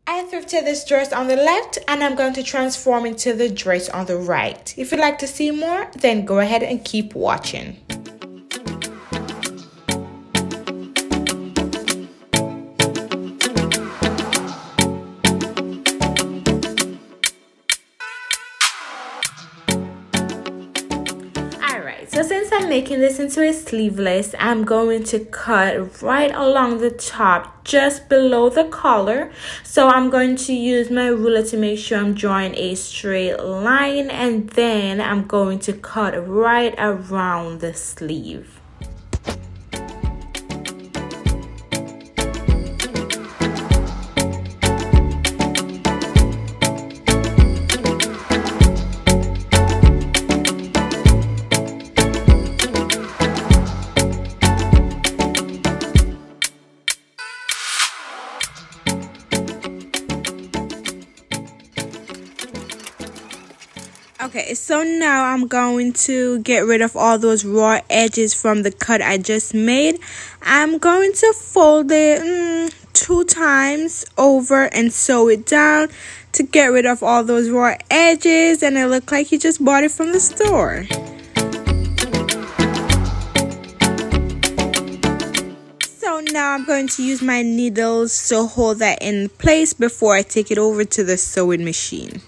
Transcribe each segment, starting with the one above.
I thrifted this dress on the left and I'm going to transform into the dress on the right. If you'd like to see more, then go ahead and keep watching. So since I'm making this into a sleeveless, I'm going to cut right along the top just below the collar. So I'm going to use my ruler to make sure I'm drawing a straight line, and then I'm going to cut right around the sleeve. Okay, so now I'm going to get rid of all those raw edges from the cut I just made. I'm going to fold it 2 times over and sew it down to get rid of all those raw edges, and it look like you just bought it from the store. So now I'm going to use my needles to hold that in place before I take it over to the sewing machine.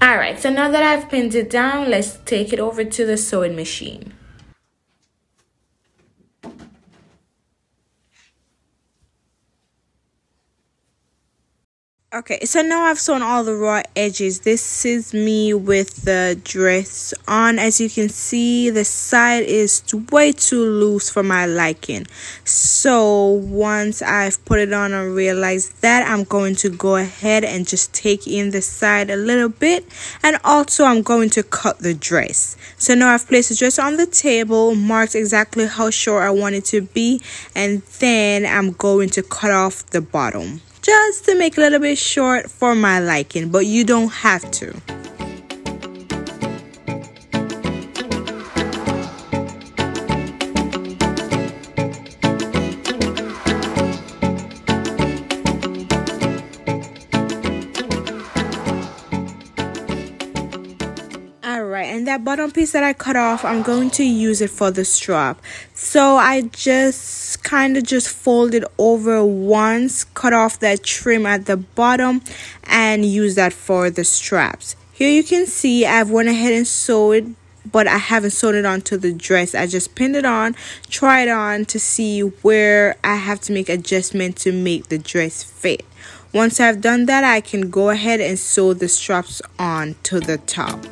Alright, so now that I've pinned it down, let's take it over to the sewing machine. Okay, so now I've sewn all the raw edges. This is me with the dress on. As you can see, the side is way too loose for my liking. So once I've put it on and realized that, I'm going to go ahead and just take in the side a little bit. And also I'm going to cut the dress. So now I've placed the dress on the table, marked exactly how short I want it to be. And then I'm going to cut off the bottom, just to make it a little bit short for my liking, but you don't have to. Alright, and that bottom piece that I cut off, I'm going to use it for the strap. So I just kind of fold it over once, cut off that trim at the bottom, and use that for the straps. Here you can see I've went ahead and sewed, but I haven't sewn it onto the dress. I just pinned it on, tried on to see where I have to make adjustment to make the dress fit. Once I've done that, I can go ahead and sew the straps on to the top.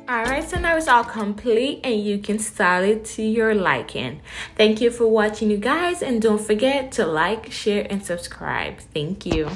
Alright, so now it's all complete and you can style it to your liking. Thank you for watching, you guys, and don't forget to like, share, and subscribe. Thank you.